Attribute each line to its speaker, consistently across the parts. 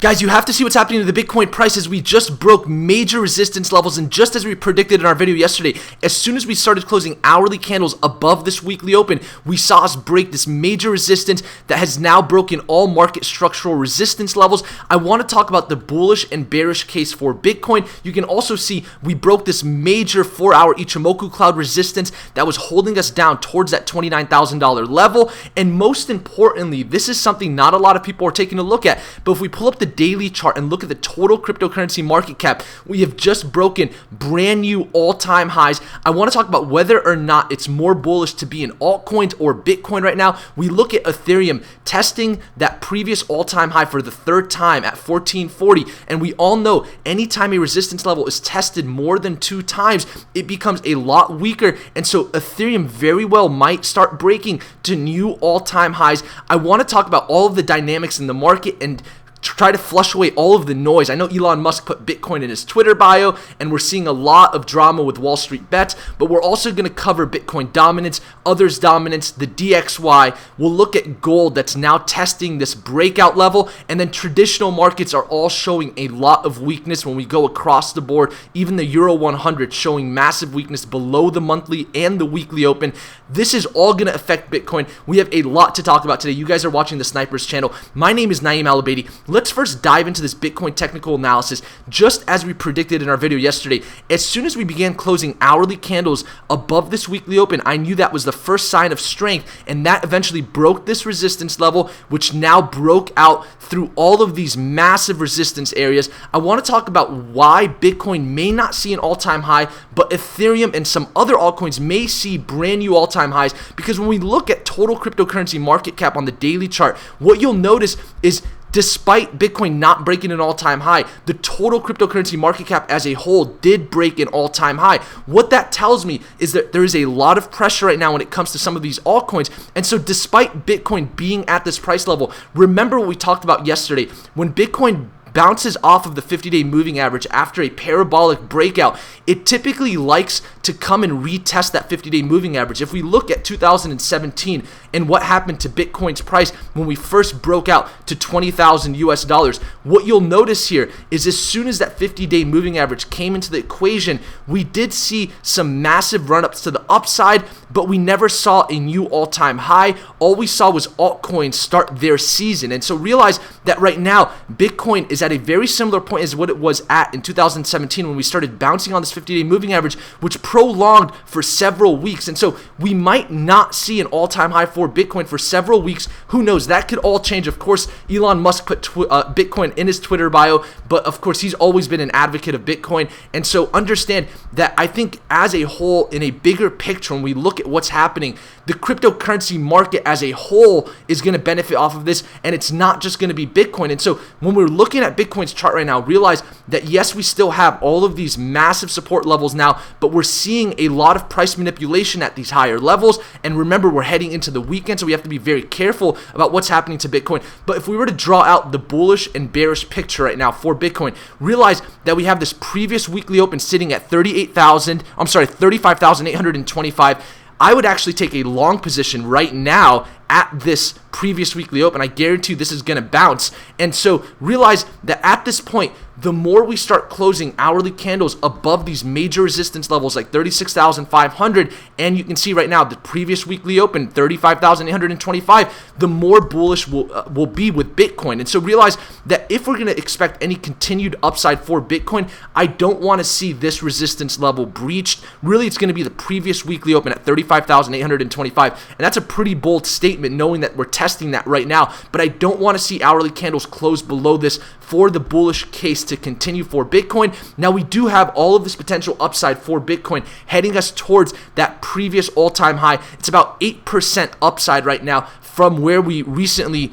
Speaker 1: Guys, you have to see what's happening to the Bitcoin price as we just broke major resistance levels, and just as we predicted in our video yesterday, as soon as we started closing hourly candles above this weekly open, we saw us break this major resistance that has now broken all market structural resistance levels. I want to talk about the bullish and bearish case for Bitcoin. You can also see we broke this major 4-hour Ichimoku cloud resistance that was holding us down towards that $29,000 level, and most importantly, this is something not a lot of people are taking a look at, but if we pull up the daily chart and look at the total cryptocurrency market cap, we have just broken brand new all-time highs. I want to talk about whether or not it's more bullish to be in altcoins or Bitcoin right now. We look at Ethereum testing that previous all-time high for the third time at 1440, and we all know anytime a resistance level is tested more than 2 times, it becomes a lot weaker, and so Ethereum very well might start breaking to new all-time highs. I want to talk about all of the dynamics in the market and try to flush away all of the noise. I know Elon Musk put Bitcoin in his Twitter bio, and we're seeing a lot of drama with Wall Street bets, but we're also going to cover Bitcoin dominance, others dominance, the DXY. We'll look at gold that's now testing this breakout level, and then traditional markets are all showing a lot of weakness when we go across the board. Even the Euro 100 showing massive weakness below the monthly and the weekly open. This is all going to affect Bitcoin. We have a lot to talk about today. You guys are watching the Snipers channel. My name is Naeem Al-Abaidi. Let's first dive into this Bitcoin technical analysis. Just as we predicted in our video yesterday, as soon as we began closing hourly candles above this weekly open, I knew that was the first sign of strength, and that eventually broke this resistance level, which now broke out through all of these massive resistance areas. I want to talk about why Bitcoin may not see an all-time high, but Ethereum and some other altcoins may see brand new all-time highs, because when we look at total cryptocurrency market cap on the daily chart, what you'll notice is despite Bitcoin not breaking an all-time high, the total cryptocurrency market cap as a whole did break an all-time high. What that tells me is that there is a lot of pressure right now when it comes to some of these altcoins. And so despite Bitcoin being at this price level, remember what we talked about yesterday. When Bitcoin bounces off of the 50-day moving average after a parabolic breakout, it typically likes to come and retest that 50-day moving average. If we look at 2017 and what happened to Bitcoin's price when we first broke out to 20,000 US dollars, what you'll notice here is as soon as that 50-day moving average came into the equation, we did see some massive run-ups to the upside, but we never saw a new all-time high. All we saw was altcoins start their season. And so realize that right now, Bitcoin is at a very similar point as what it was at in 2017 when we started bouncing on this 50-day moving average, which prolonged for several weeks. And so we might not see an all-time high for Bitcoin for several weeks. Who knows? That could all change. Of course, Elon Musk put Bitcoin in his Twitter bio, but of course, he's always been an advocate of Bitcoin. And so understand that I think as a whole, in a bigger picture, when we look at what's happening, the cryptocurrency market as a whole is going to benefit off of this, and it's not just going to be Bitcoin. And so when we're looking at Bitcoin's chart right now, realize that yes, we still have all of these massive support levels now, but we're seeing a lot of price manipulation at these higher levels. And remember, we're heading into the weekend, so we have to be very careful about what's happening to Bitcoin. But if we were to draw out the bullish and bearish picture right now for Bitcoin, realize that we have this previous weekly open sitting at 35,825. I would actually take a long position right now at this previous weekly open. I guarantee you this is going to bounce. And so realize that at this point, the more we start closing hourly candles above these major resistance levels like 36,500, and you can see right now the previous weekly open 35,825, the more bullish will be with Bitcoin. And so realize that if we're going to expect any continued upside for Bitcoin, I don't want to see this resistance level breached. Really, it's going to be the previous weekly open at 35,825, and that's a pretty bold statement knowing that we're testing that right now, but I don't want to see hourly candles close below this for the bullish case to continue for Bitcoin. Now, we do have all of this potential upside for Bitcoin heading us towards that previous all-time high. It's about 8% upside right now from where we recently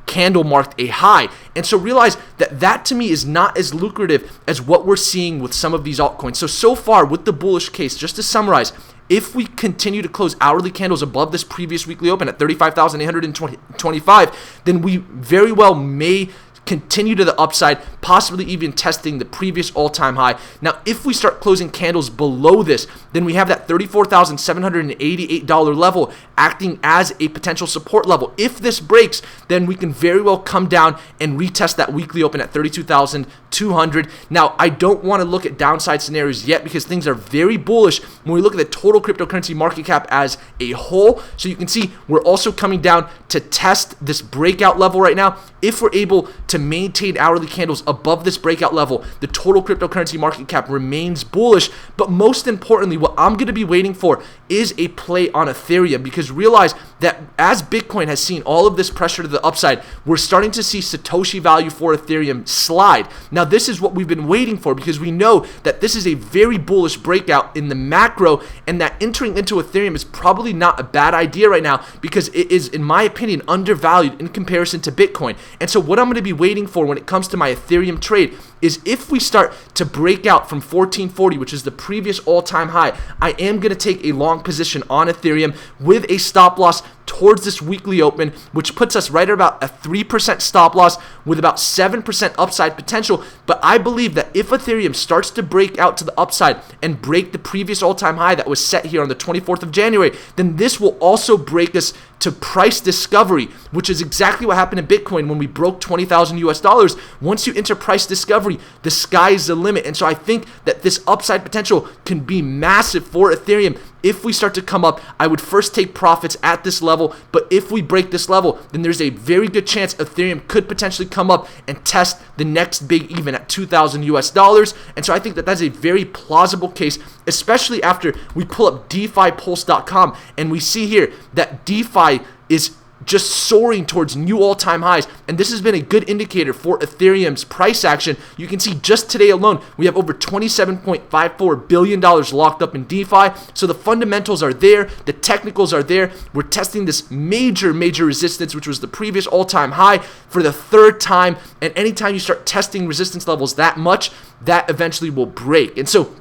Speaker 1: candle marked a high. And so realize that that to me is not as lucrative as what we're seeing with some of these altcoins. So far with the bullish case, just to summarize, if we continue to close hourly candles above this previous weekly open at 35,825, then we very well may continue to the upside, possibly even testing the previous all-time high. Now, if we start closing candles below this, then we have that $34,788 level acting as a potential support level. If this breaks, then we can very well come down and retest that weekly open at 32,200. Now, I don't want to look at downside scenarios yet because things are very bullish when we look at the total cryptocurrency market cap as a whole. So you can see we're also coming down to test this breakout level right now. If we're able to maintain hourly candles above this breakout level, the total cryptocurrency market cap remains bullish. But most importantly, what I'm going to be waiting for is a play on Ethereum, because realize that as Bitcoin has seen all of this pressure to the upside, we're starting to see Satoshi value for Ethereum slide. Now, this is what we've been waiting for, because we know that this is a very bullish breakout in the macro, and that entering into Ethereum is probably not a bad idea right now, because it is, in my opinion, undervalued in comparison to Bitcoin. And so what I'm going to be waiting for when it comes to my Ethereum trade is if we start to break out from 1440, which is the previous all-time high, I am going to take a long position on Ethereum with a stop loss towards this weekly open, which puts us right at about a 3% stop loss with about 7% upside potential. But I believe that if Ethereum starts to break out to the upside and break the previous all-time high that was set here on the 24th of January, then this will also break us to price discovery, which is exactly what happened in Bitcoin when we broke 20,000 US dollars. Once you enter price discovery, the sky is the limit. And so I think that this upside potential can be massive for Ethereum. If we start to come up, I would first take profits at this level, but if we break this level, then there's a very good chance Ethereum could potentially come up and test the next big even at 2,000 US dollars. And so I think that that's a very plausible case, especially after we pull up DeFiPulse.com and we see here that DeFi is just soaring towards new all-time highs, and this has been a good indicator for Ethereum's price action. You can see just today alone we have over $27.54 billion locked up in DeFi. So the fundamentals are there, the technicals are there. We're testing this major resistance, which was the previous all-time high, for the third time, and anytime you start testing resistance levels that much, that eventually will break. And so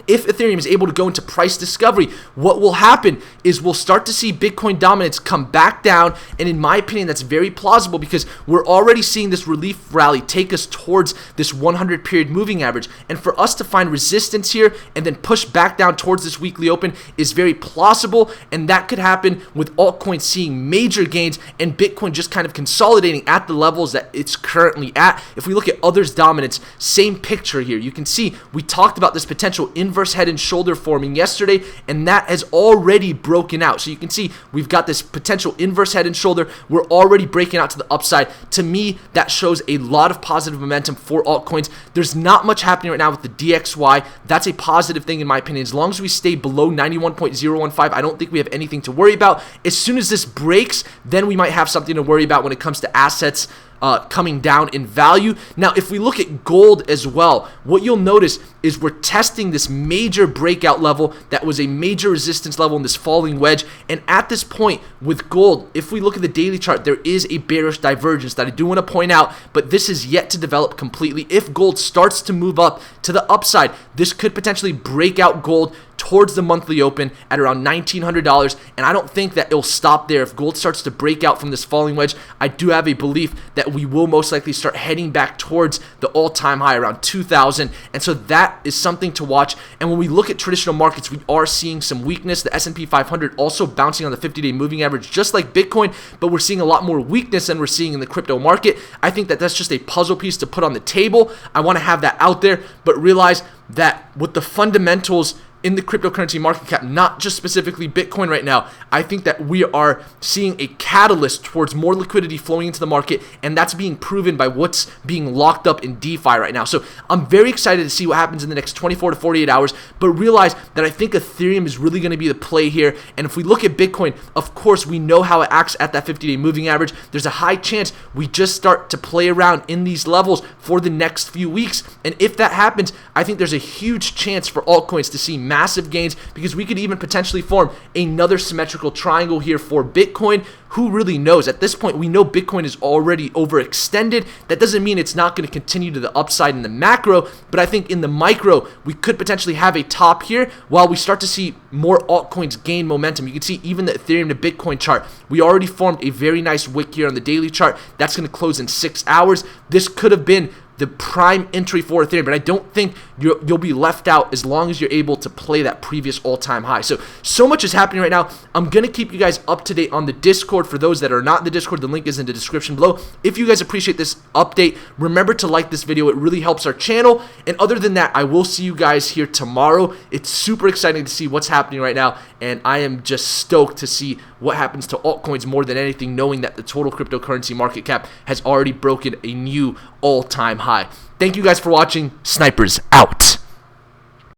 Speaker 1: if Ethereum is able to go into price discovery, what will happen is we'll start to see Bitcoin dominance come back down, and in my opinion, that's very plausible because we're already seeing this relief rally take us towards this 100 period moving average, and for us to find resistance here and then push back down towards this weekly open is very plausible, and that could happen with altcoins seeing major gains and Bitcoin just kind of consolidating at the levels that it's currently at. If we look at others' dominance, same picture here. You can see we talked about this potential inverse head and shoulder forming yesterday, and that has already broken out. So you can see we've got this potential inverse head and shoulder. We're already breaking out to the upside. To me, that shows a lot of positive momentum for altcoins. There's not much happening right now with the DXY. That's a positive thing in my opinion. As long as we stay below 91.015, I don't think we have anything to worry about. As soon as this breaks, then we might have something to worry about when it comes to assets coming down in value. Now, if we look at gold as well, what you'll notice is we're testing this major breakout level that was a major resistance level in this falling wedge. And at this point with gold, if we look at the daily chart, there is a bearish divergence that I do want to point out, but this is yet to develop completely. If gold starts to move up to the upside, this could potentially break out gold towards the monthly open at around $1,900, and I don't think that it'll stop there. If gold starts to break out from this falling wedge, I do have a belief that we will most likely start heading back towards the all-time high around 2,000, and so that is something to watch. And when we look at traditional markets, we are seeing some weakness. The S&P 500 also bouncing on the 50-day moving average just like Bitcoin, but we're seeing a lot more weakness than we're seeing in the crypto market. I think that that's just a puzzle piece to put on the table. I want to have that out there, but realize that with the fundamentals in the cryptocurrency market cap, not just specifically Bitcoin right now, I think that we are seeing a catalyst towards more liquidity flowing into the market, and that's being proven by what's being locked up in DeFi right now. So I'm very excited to see what happens in the next 24 to 48 hours, but realize that I think Ethereum is really going to be the play here. And if we look at Bitcoin, of course, we know how it acts at that 50-day moving average. There's a high chance we just start to play around in these levels for the next few weeks, and if that happens, I think there's a huge chance for altcoins to see massive gains, because we could even potentially form another symmetrical triangle here for Bitcoin. Who really knows? At this point, we know Bitcoin is already overextended. That doesn't mean it's not going to continue to the upside in the macro, but I think in the micro, we could potentially have a top here while we start to see more altcoins gain momentum. You can see even the Ethereum to Bitcoin chart, we already formed a very nice wick here on the daily chart. That's going to close in 6 hours. This could have been the prime entry for Ethereum, but I don't think you'll be left out as long as you're able to play that previous all-time high. So much is happening right now. I'm going to keep you guys up to date on the Discord. For those that are not in the Discord, the link is in the description below. If you guys appreciate this update, remember to like this video. It really helps our channel. And other than that, I will see you guys here tomorrow. It's super exciting to see what's happening right now, and I am just stoked to see what happens to altcoins more than anything, knowing that the total cryptocurrency market cap has already broken a new all-time high. Thank you guys for watching. Snipers out.